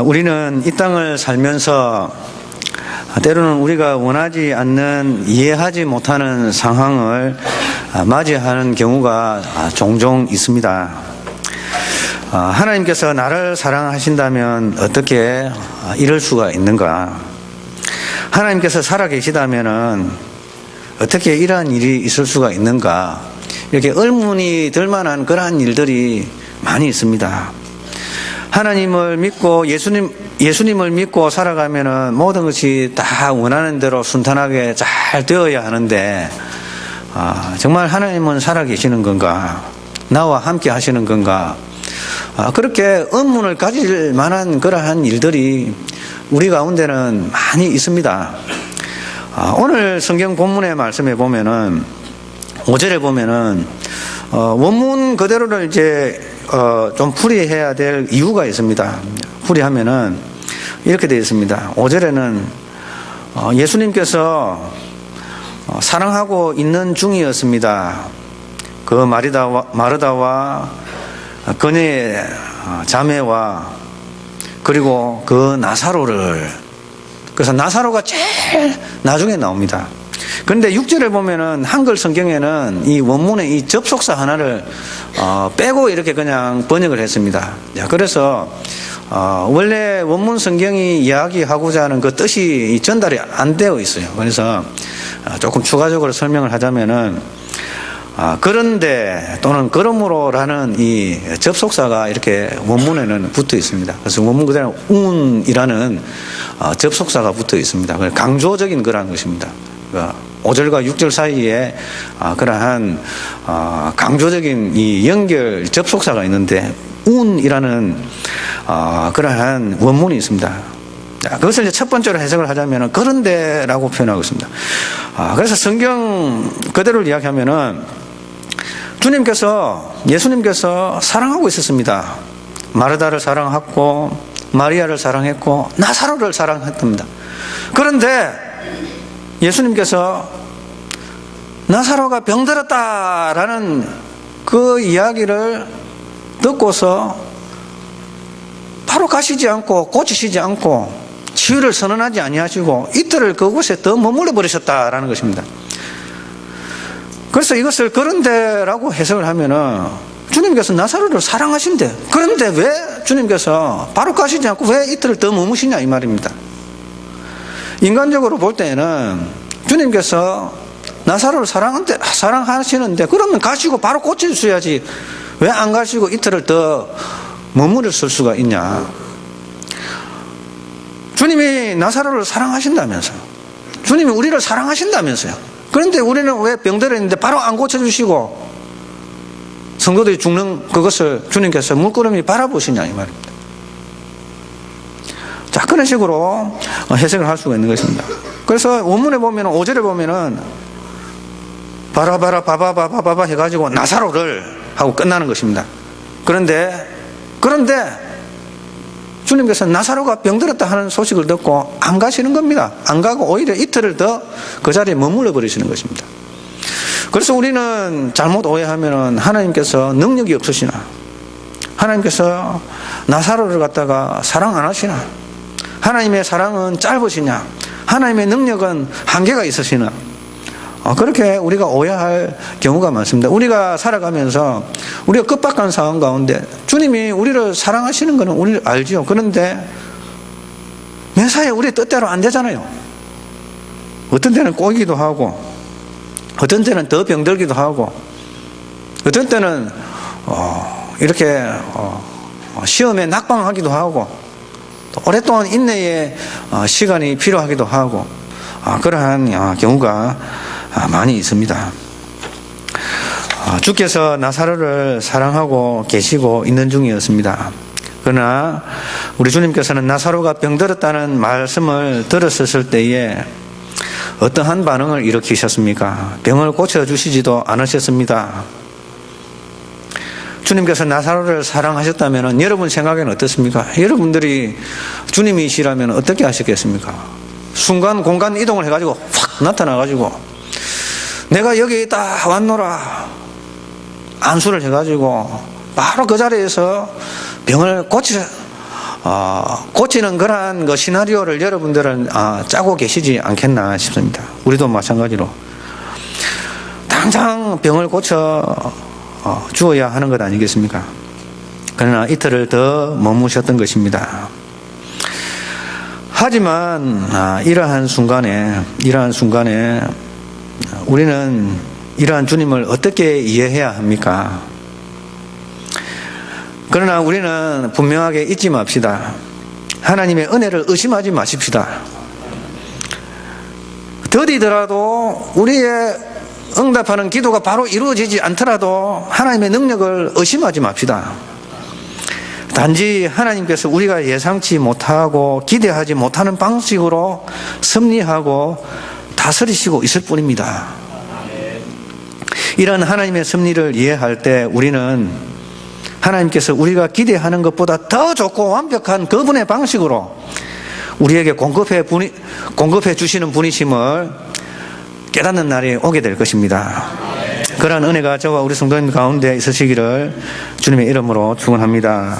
우리는 이 땅을 살면서 때로는 우리가 원하지 않는, 이해하지 못하는 상황을 맞이하는 경우가 종종 있습니다. 하나님께서 나를 사랑하신다면 어떻게 이럴 수가 있는가? 하나님께서 살아계시다면 어떻게 이러한 일이 있을 수가 있는가? 이렇게 의문이 들 만한 그러한 일들이 많이 있습니다. 하나님을 믿고 예수님을 믿고 살아가면은 모든 것이 다 원하는 대로 순탄하게 잘 되어야 하는데, 정말 하나님은 살아계시는 건가? 나와 함께 하시는 건가? 그렇게 의문을 가질 만한 그러한 일들이 우리 가운데는 많이 있습니다. 오늘 성경 본문의 말씀에 보면은 5절에 보면은 원문 그대로를 이제 좀 풀이해야 될 이유가 있습니다. 풀이하면은 이렇게 되어 있습니다. 5절에는 예수님께서 사랑하고 있는 중이었습니다. 그 마르다와 그녀의 자매와 그리고 그 나사로를, 그래서 나사로가 제일 나중에 나옵니다. 그런데 6절에 보면은 한글 성경에는 이 원문의 이 접속사 하나를 빼고 이렇게 그냥 번역을 했습니다. 그래서 원래 원문 성경이 이야기하고자 하는 그 뜻이 전달이 안 되어 있어요. 그래서 조금 추가적으로 설명을 하자면은 그런데 또는 그러므로라는 이 접속사가 이렇게 원문에는 붙어 있습니다. 그래서 원문 그대로 운이라는 접속사가 붙어 있습니다. 강조적인 거라는 것입니다. 5절과 6절 사이에 그러한 강조적인 이 연결 접속사가 있는데 운이라는 그러한 원문이 있습니다. 그것을 이제 첫 번째로 해석을 하자면 그런데라고 표현하고 있습니다. 그래서 성경 그대로를 이야기하면은 예수님께서 사랑하고 있었습니다. 마르다를 사랑했고 마리아를 사랑했고 나사로를 사랑했답니다. 그런데 예수님께서 나사로가 병들었다라는 그 이야기를 듣고서 바로 가시지 않고 고치시지 않고 치유를 선언하지 아니하시고 이틀을 그곳에 더 머물러 버리셨다라는 것입니다. 그래서 이것을 그런데라고 해석을 하면은 주님께서 나사로를 사랑하신대. 그런데 왜 주님께서 바로 가시지 않고 왜 이틀을 더 머무시냐 이 말입니다. 인간적으로 볼 때는 주님께서 나사로를 사랑하시는데 그러면 가시고 바로 고쳐주셔야지 왜 안 가시고 이틀을 더 머무르실 수가 있냐. 주님이 나사로를 사랑하신다면서요. 주님이 우리를 사랑하신다면서요. 그런데 우리는 왜 병들었는데 바로 안 고쳐주시고 성도들이 죽는 그것을 주님께서 물끄러미 바라보시냐 이 말입니다. 자, 그런 식으로 해석을 할 수가 있는 것입니다. 그래서 원문에 보면 5절에 보면은 바라바라 바바바바바 해가지고 나사로를 하고 끝나는 것입니다. 그런데 주님께서 나사로가 병들었다 하는 소식을 듣고 안 가시는 겁니다. 안 가고 오히려 이틀을 더 그 자리에 머물러 버리시는 것입니다. 그래서 우리는 잘못 오해하면은 하나님께서 능력이 없으시나, 하나님께서 나사로를 갖다가 사랑 안 하시나, 하나님의 사랑은 짧으시냐, 하나님의 능력은 한계가 있으시나, 그렇게 우리가 오해할 경우가 많습니다. 우리가 살아가면서 우리가 급박한 상황 가운데 주님이 우리를 사랑하시는 것은 우리를 알지요. 그런데 매사에 우리 뜻대로 안 되잖아요. 어떤 때는 꼬이기도 하고 어떤 때는 더 병들기도 하고 어떤 때는 이렇게 시험에 낙방하기도 하고 또 오랫동안 인내의 시간이 필요하기도 하고 그러한 경우가 많이 있습니다. 주께서 나사로를 사랑하고 계시고 있는 중이었습니다. 그러나 우리 주님께서는 나사로가 병들었다는 말씀을 들었을 때에 어떠한 반응을 일으키셨습니까? 병을 고쳐주시지도 않으셨습니다. 주님께서 나사로를 사랑하셨다면 여러분 생각에는 어떻습니까? 여러분들이 주님이시라면 어떻게 하셨겠습니까? 순간 공간 이동을 해가지고 확 나타나가지고 내가 여기 있다 왔노라 안수를 해가지고 바로 그 자리에서 병을 고치는 그러한 그 시나리오를 여러분들은 짜고 계시지 않겠나 싶습니다. 우리도 마찬가지로 당장 병을 고쳐 주어야 하는 것 아니겠습니까? 그러나 이틀을 더 머무셨던 것입니다. 하지만 이러한 순간에 우리는 이러한 주님을 어떻게 이해해야 합니까? 그러나 우리는 분명하게 잊지 맙시다. 하나님의 은혜를 의심하지 마십시다. 더디더라도 우리의 응답하는 기도가 바로 이루어지지 않더라도 하나님의 능력을 의심하지 맙시다. 단지 하나님께서 우리가 예상치 못하고 기대하지 못하는 방식으로 섭리하고 다스리시고 있을 뿐입니다. 이런 하나님의 섭리를 이해할 때 우리는 하나님께서 우리가 기대하는 것보다 더 좋고 완벽한 그분의 방식으로 우리에게 공급해 주시는 분이심을 깨닫는 날이 오게 될 것입니다. 그러한 은혜가 저와 우리 성도님 가운데 있으시기를 주님의 이름으로 축원합니다.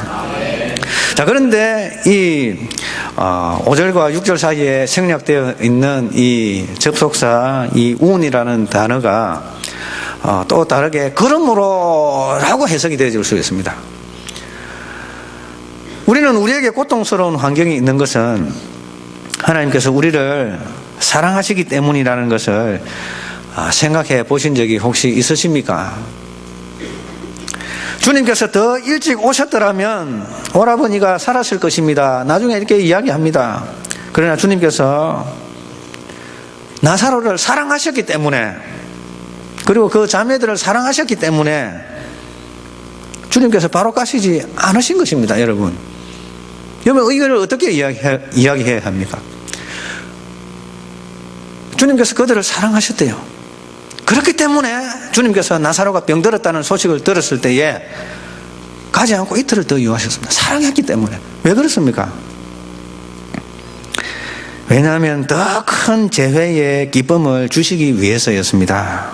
자, 그런데 이 5절과 6절 사이에 생략되어 있는 이 접속사 이 운이라는 단어가 또 다르게 그러므로 라고 해석이 되어질 수 있습니다. 우리는 우리에게 고통스러운 환경이 있는 것은 하나님께서 우리를 사랑하시기 때문이라는 것을 생각해 보신 적이 혹시 있으십니까? 주님께서 더 일찍 오셨더라면 오라버니가 살았을 것입니다. 나중에 이렇게 이야기합니다. 그러나 주님께서 나사로를 사랑하셨기 때문에, 그리고 그 자매들을 사랑하셨기 때문에 주님께서 바로 가시지 않으신 것입니다. 여러분, 이걸 어떻게 이야기해야 합니까? 주님께서 그들을 사랑하셨대요. 그렇기 때문에 주님께서 나사로가 병들었다는 소식을 들었을 때에 가지 않고 이틀을 더 유하셨습니다. 사랑했기 때문에. 왜 그렇습니까? 왜냐하면 더 큰 재회의 기쁨을 주시기 위해서였습니다.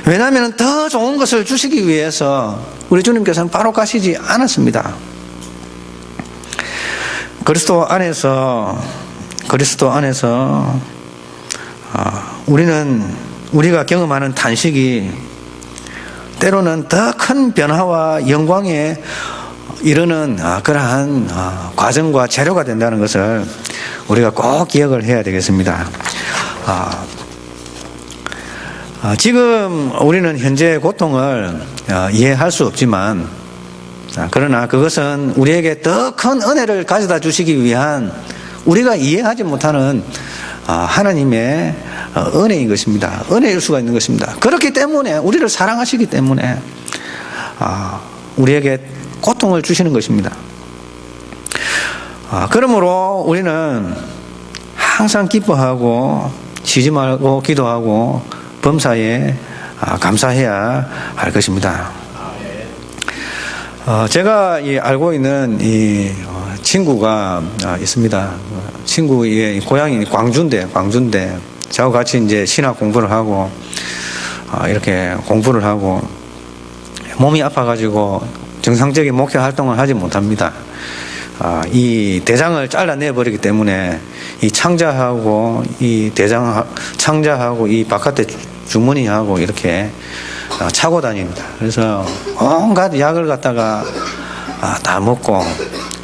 왜냐하면 더 좋은 것을 주시기 위해서 우리 주님께서는 바로 가시지 않았습니다. 그리스도 안에서 우리가 경험하는 탄식이 때로는 더 큰 변화와 영광에 이르는 그러한 과정과 재료가 된다는 것을 우리가 꼭 기억을 해야 되겠습니다. 지금 우리는 현재의 고통을 이해할 수 없지만, 그러나 그것은 우리에게 더 큰 은혜를 가져다 주시기 위한 우리가 이해하지 못하는 하나님의 은혜인 것입니다. 은혜일 수가 있는 것입니다. 그렇기 때문에, 우리를 사랑하시기 때문에 우리에게 고통을 주시는 것입니다. 그러므로 우리는 항상 기뻐하고 쉬지 말고 기도하고 범사에 감사해야 할 것입니다. 제가 알고 있는 이 친구가 있습니다. 친구의 고향이 광주인데 저하고 같이 이제 신학 공부를 하고 이렇게 공부를 하고 몸이 아파가지고 정상적인 목회 활동을 하지 못합니다. 이 대장을 잘라내 버리기 때문에 이 창자하고 이 창자하고 이 바깥에 주머니하고 이렇게 차고 다닙니다. 그래서 온갖 약을 갖다가 다 먹고,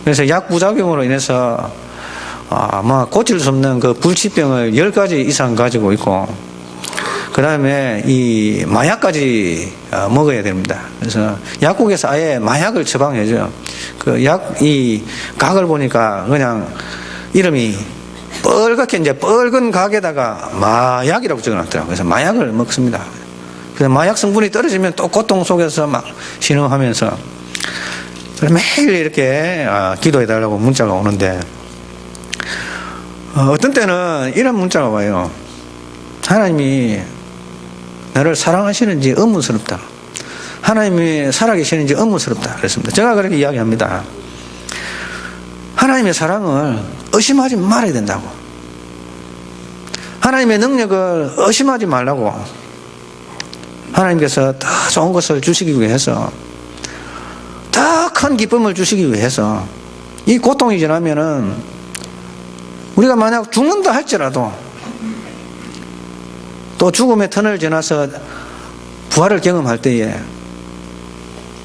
그래서 약 부작용으로 인해서 아마 고칠 수 없는 그 불치병을 10가지 이상 가지고 있고, 그 다음에 이 마약까지 먹어야 됩니다. 그래서 약국에서 아예 마약을 처방해줘요. 이 각을 보니까 그냥 이름이 뻘겋게 이제 뻘건 각에다가 마약이라고 적어놨더라고요. 그래서 마약을 먹습니다. 그래서 마약 성분이 떨어지면 또 고통 속에서 막 신음하면서, 매일 이렇게 기도해달라고 문자가 오는데, 어떤 때는 이런 문자가 와요. 하나님이 나를 사랑하시는지 의문스럽다. 하나님이 살아계시는지 의문스럽다. 그랬습니다. 제가 그렇게 이야기합니다. 하나님의 사랑을 의심하지 말아야 된다고. 하나님의 능력을 의심하지 말라고. 하나님께서 더 좋은 것을 주시기 위해서, 더 큰 기쁨을 주시기 위해서 이 고통이 지나면은 우리가 만약 죽는다 할지라도 또 죽음의 터널을 지나서 부활을 경험할 때에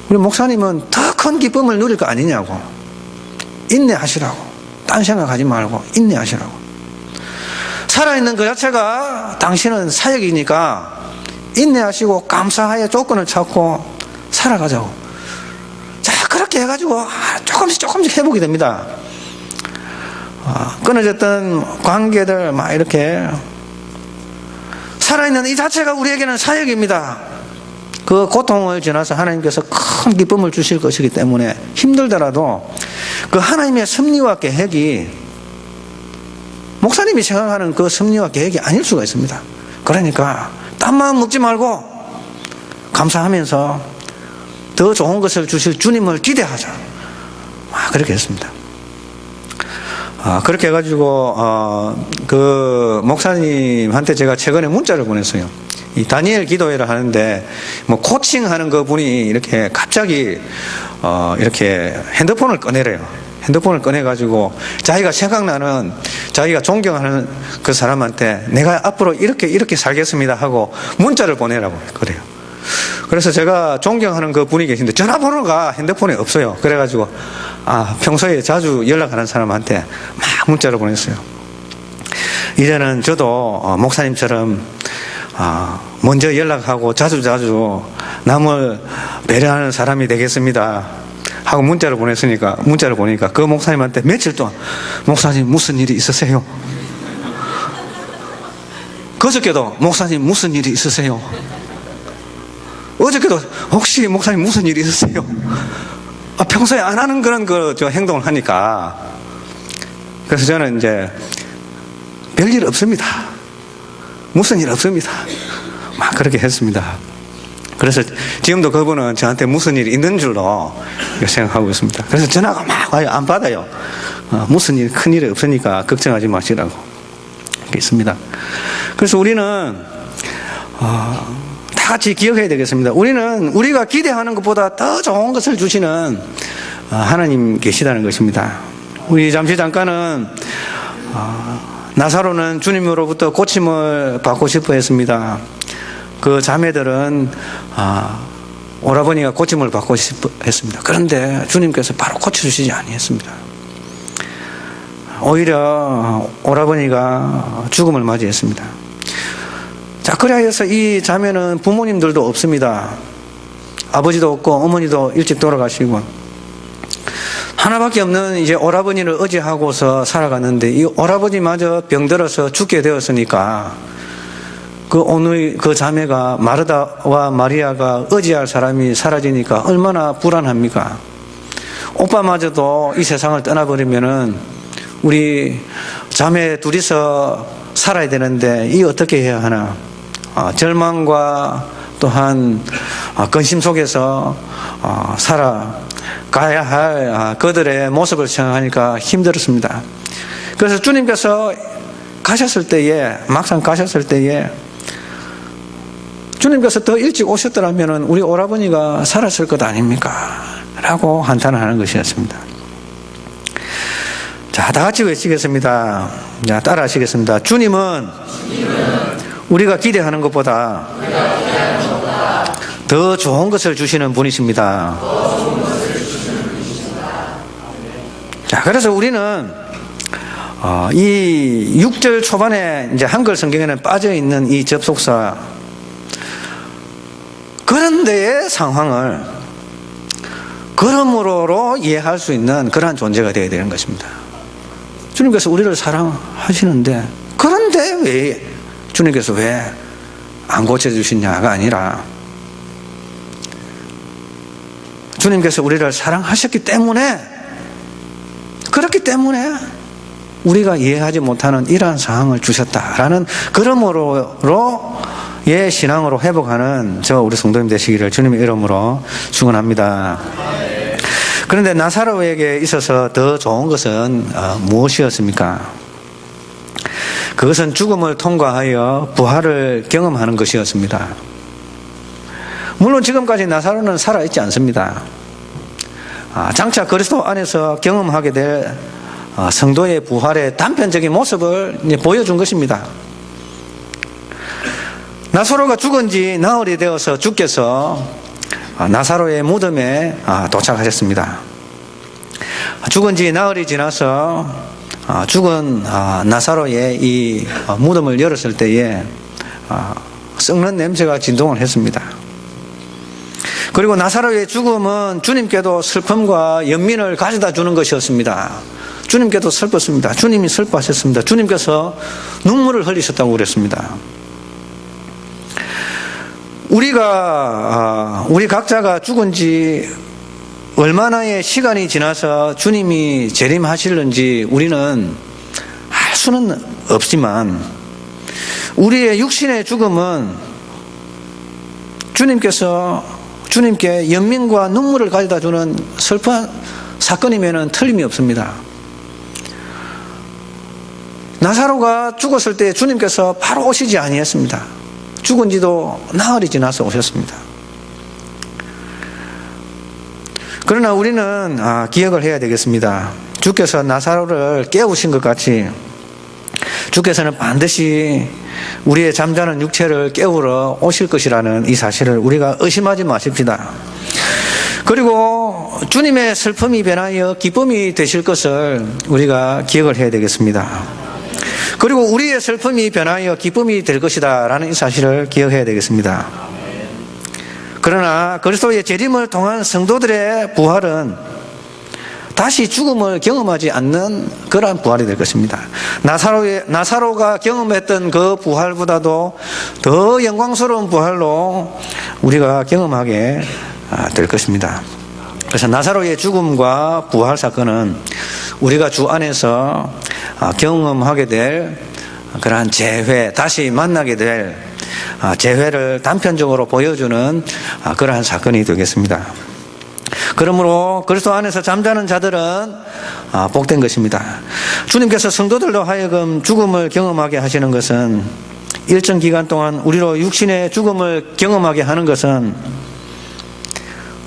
우리 목사님은 더 큰 기쁨을 누릴 거 아니냐고. 인내하시라고. 딴 생각하지 말고 인내하시라고. 살아있는 그 자체가 당신은 사역이니까 인내하시고 감사하여 조건을 찾고 살아가자고. 자, 그렇게 해가지고 조금씩 회복이 됩니다. 끊어졌던 관계들 막 이렇게 살아있는 이 자체가 우리에게는 사역입니다. 그 고통을 지나서 하나님께서 큰 기쁨을 주실 것이기 때문에 힘들더라도 그 하나님의 섭리와 계획이 목사님이 생각하는 그 섭리와 계획이 아닐 수가 있습니다. 그러니까 딴 마음 먹지 말고 감사하면서 더 좋은 것을 주실 주님을 기대하자. 그렇게 했습니다. 그렇게 해가지고 그 목사님한테 제가 최근에 문자를 보냈어요. 이 다니엘 기도회를 하는데 뭐 코칭하는 그 분이 이렇게 갑자기 이렇게 핸드폰을 꺼내래요. 핸드폰을 꺼내가지고 자기가 생각나는, 자기가 존경하는 그 사람한테 내가 앞으로 이렇게 살겠습니다 하고 문자를 보내라고 그래요. 그래서 제가 존경하는 그 분이 계신데 전화번호가 핸드폰에 없어요. 그래가지고 평소에 자주 연락하는 사람한테 막 문자를 보냈어요. 이제는 저도 목사님처럼 먼저 연락하고 자주 남을 배려하는 사람이 되겠습니다 하고 문자를 보냈으니까, 문자를 보니까 그 목사님한테 며칠 동안 목사님 무슨 일이 있으세요? 그저께도 목사님 무슨 일이 있으세요? 어저께도 혹시 목사님 무슨 일이 있으세요? 평소에 안 하는 그런 저 행동을 하니까. 그래서 저는 이제 별일 없습니다. 무슨 일 없습니다. 막 그렇게 했습니다. 그래서 지금도 그분은 저한테 무슨 일이 있는 줄로 생각하고 있습니다. 그래서 전화가 막 와요. 안 받아요. 무슨 일, 큰 일이 없으니까 걱정하지 마시라고. 이렇게 있습니다. 그래서 우리는 다 같이 기억해야 되겠습니다. 우리는 우리가 기대하는 것보다 더 좋은 것을 주시는 하나님 계시다는 것입니다. 우리 잠깐은 나사로는 주님으로부터 고침을 받고 싶어 했습니다. 그 자매들은 오라버니가 고침을 받고 싶어 했습니다. 그런데 주님께서 바로 고쳐주시지 아니했습니다. 오히려 오라버니가 죽음을 맞이했습니다. 자, 그래서 이 자매는 부모님들도 없습니다. 아버지도 없고 어머니도 일찍 돌아가시고 하나밖에 없는 이제 오라버니를 의지하고서 살아갔는데 이 오라버니마저 병들어서 죽게 되었으니까 오늘 그 자매가 마르다와 마리아가 의지할 사람이 사라지니까 얼마나 불안합니까? 오빠마저도 이 세상을 떠나버리면은 우리 자매 둘이서 살아야 되는데 이 어떻게 해야 하나? 절망과 또한 근심 속에서 살아가야 할 그들의 모습을 생각하니까 힘들었습니다. 그래서 주님께서 가셨을 때에, 막상 가셨을 때에 주님께서 더 일찍 오셨더라면 우리 오라버니가 살았을 것 아닙니까? 라고 한탄하는 것이었습니다. 자, 다 같이 외치겠습니다. 자, 따라 하시겠습니다. 주님은 우리가 기대하는 것보다 더 좋은 것을 주시는 분이십니다. 자, 그래서 우리는 이 6절 초반에 이제 한글 성경에는 빠져 있는 이 접속사, 그런 데의 상황을 그러므로로 이해할 수 있는 그러한 존재가 되어야 되는 것입니다. 주님께서 우리를 사랑하시는데, 그런데 왜 주님께서 왜 안 고쳐주시냐가 아니라 주님께서 우리를 사랑하셨기 때문에, 그렇기 때문에 우리가 이해하지 못하는 이러한 상황을 주셨다라는, 그러므로의 신앙으로 회복하는 우리 성도님 되시기를 주님의 이름으로 축원합니다. 그런데 나사로에게 있어서 더 좋은 것은 무엇이었습니까? 그것은 죽음을 통과하여 부활을 경험하는 것이었습니다. 물론 지금까지 나사로는 살아있지 않습니다. 장차 그리스도 안에서 경험하게 될 성도의 부활의 단편적인 모습을 보여준 것입니다. 나사로가 죽은 지 나흘이 되어서 주께서 나사로의 무덤에 도착하셨습니다. 죽은 지 나흘이 지나서 죽은 나사로의 이 무덤을 열었을 때에 썩는 냄새가 진동을 했습니다. 그리고 나사로의 죽음은 주님께도 슬픔과 연민을 가져다 주는 것이었습니다. 주님께도 슬펐습니다. 주님이 슬퍼하셨습니다. 주님께서 눈물을 흘리셨다고 그랬습니다. 우리 각자가 죽은 지 얼마나의 시간이 지나서 주님이 재림하실는지 우리는 알 수는 없지만 우리의 육신의 죽음은 주님께 연민과 눈물을 가져다 주는 슬픈 사건이면 틀림이 없습니다. 나사로가 죽었을 때 주님께서 바로 오시지 아니했습니다. 죽은 지도 나흘이 지나서 오셨습니다. 그러나 우리는 기억을 해야 되겠습니다. 주께서 나사로를 깨우신 것 같이 주께서는 반드시 우리의 잠자는 육체를 깨우러 오실 것이라는 이 사실을 우리가 의심하지 마십시다. 그리고 주님의 슬픔이 변하여 기쁨이 되실 것을 우리가 기억을 해야 되겠습니다. 그리고 우리의 슬픔이 변하여 기쁨이 될 것이다 라는 이 사실을 기억해야 되겠습니다. 그러나 그리스도의 재림을 통한 성도들의 부활은 다시 죽음을 경험하지 않는 그러한 부활이 될 것입니다. 나사로가 경험했던 그 부활보다도 더 영광스러운 부활로 우리가 경험하게 될 것입니다. 그래서 나사로의 죽음과 부활 사건은 우리가 주 안에서 경험하게 될 그러한 재회, 다시 만나게 될 재회를 단편적으로 보여주는 그러한 사건이 되겠습니다. 그러므로 그리스도 안에서 잠자는 자들은 복된 것입니다. 주님께서 성도들로 하여금 죽음을 경험하게 하시는 것은 일정 기간 동안 우리로 육신의 죽음을 경험하게 하는 것은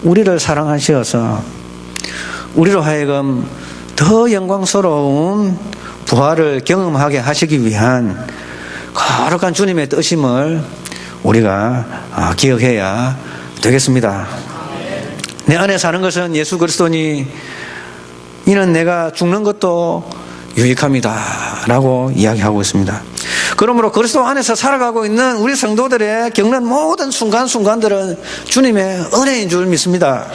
우리를 사랑하시어서 우리로 하여금 더 영광스러운 부활을 경험하게 하시기 위한 거룩한 주님의 뜻임을 우리가 기억해야 되겠습니다. 내 안에 사는 것은 예수 그리스도니 이는 내가 죽는 것도 유익합니다 라고 이야기하고 있습니다. 그러므로 그리스도 안에서 살아가고 있는 우리 성도들의 겪는 모든 순간순간들은 주님의 은혜인 줄 믿습니다.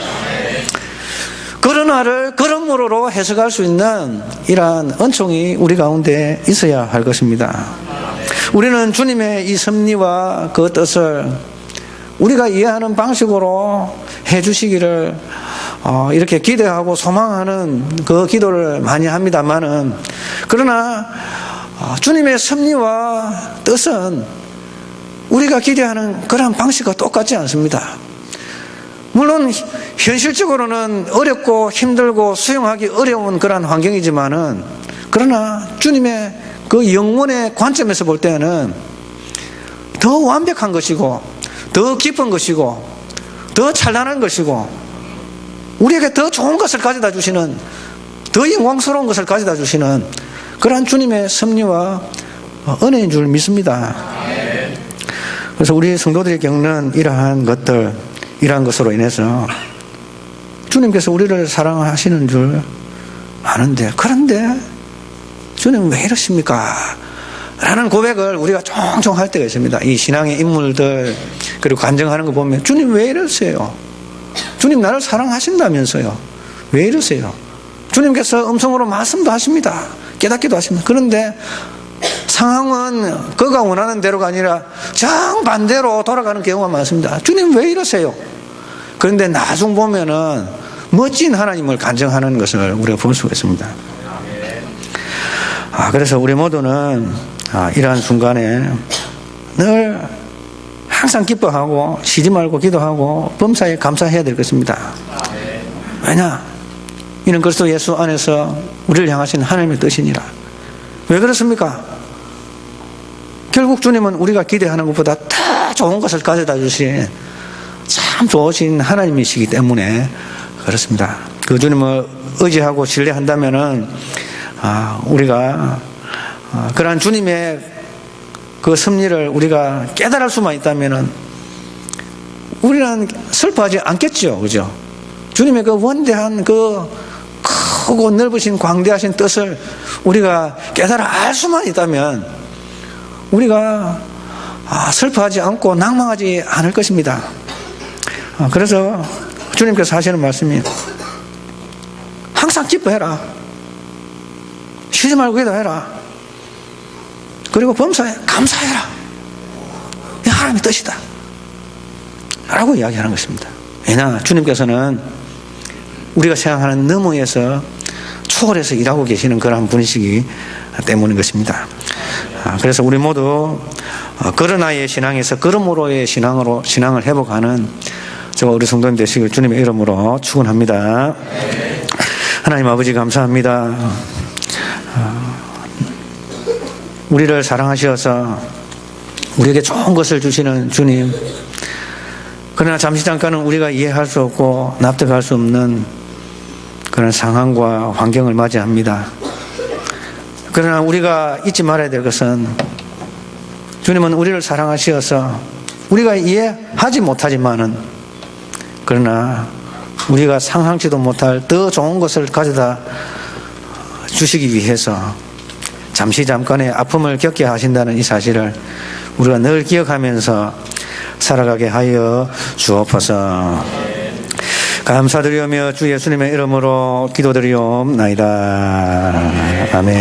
그러나를 그러므로 해석할 수 있는 이러한 은총이 우리 가운데 있어야 할 것입니다. 우리는 주님의 이 섭리와 그 뜻을 우리가 이해하는 방식으로 해주시기를 이렇게 기대하고 소망하는 그 기도를 많이 합니다만은, 그러나 주님의 섭리와 뜻은 우리가 기대하는 그런 방식과 똑같지 않습니다. 물론 현실적으로는 어렵고 힘들고 수용하기 어려운 그런 환경이지만은, 그러나 주님의 그 영혼의 관점에서 볼 때는 더 완벽한 것이고 더 깊은 것이고 더 찬란한 것이고 우리에게 더 좋은 것을 가져다 주시는, 더 영광스러운 것을 가져다 주시는 그러한 주님의 섭리와 은혜인 줄 믿습니다. 그래서 우리 성도들이 겪는 이러한 것들, 이러한 것으로 인해서 주님께서 우리를 사랑하시는 줄 아는데, 그런데 주님 왜 이러십니까? 라는 고백을 우리가 종종 할 때가 있습니다. 이 신앙의 인물들 그리고 간증하는 거 보면 주님 왜 이러세요? 주님 나를 사랑하신다면서요. 왜 이러세요? 주님께서 음성으로 말씀도 하십니다. 깨닫기도 하십니다. 그런데 상황은 그가 원하는 대로가 아니라 정반대로 돌아가는 경우가 많습니다. 주님 왜 이러세요? 그런데 나중 보면은 멋진 하나님을 간증하는 것을 우리가 볼 수가 있습니다. 그래서 우리 모두는 이러한 순간에 늘 항상 기뻐하고 쉬지 말고 기도하고 범사에 감사해야 될 것입니다. 왜냐? 이는 그리스도 예수 안에서 우리를 향하신 하나님의 뜻이니라. 왜 그렇습니까? 결국 주님은 우리가 기대하는 것보다 더 좋은 것을 가져다 주신 참 좋으신 하나님이시기 때문에 그렇습니다. 그 주님을 의지하고 신뢰한다면은 우리가 그러한 주님의 그 섭리를 우리가 깨달을 수만 있다면은 우리는 슬퍼하지 않겠죠, 그죠? 주님의 그 원대한 그 크고 넓으신 광대하신 뜻을 우리가 깨달아 알 수만 있다면 우리가 슬퍼하지 않고 낭망하지 않을 것입니다. 그래서 주님께서 하시는 말씀이 항상 기뻐해라. 쉬지 말고 기도해라. 그리고 범사에 감사해라. 이 하나님의 뜻이다 라고 이야기하는 것입니다. 왜냐, 주님께서는 우리가 생각하는 너머에서 초월해서 일하고 계시는 그런 분이시기 때문인 것입니다. 그래서 우리 모두 그러나의 신앙에서 그러므로의 신앙을 회복하는 저와 우리 성도님 되시길 주님의 이름으로 축원합니다. 하나님 아버지 감사합니다. 우리를 사랑하셔서 우리에게 좋은 것을 주시는 주님, 그러나 잠시 잠깐은 우리가 이해할 수 없고 납득할 수 없는 그런 상황과 환경을 맞이합니다. 그러나 우리가 잊지 말아야 될 것은 주님은 우리를 사랑하셔서 우리가 이해하지 못하지만은 그러나 우리가 상상치도 못할 더 좋은 것을 가져다 주시기 위해서 잠시 잠깐의 아픔을 겪게 하신다는 이 사실을 우리가 늘 기억하면서 살아가게 하여 주옵소서. 감사드리오며 주 예수님의 이름으로 기도드리옵나이다. 아멘.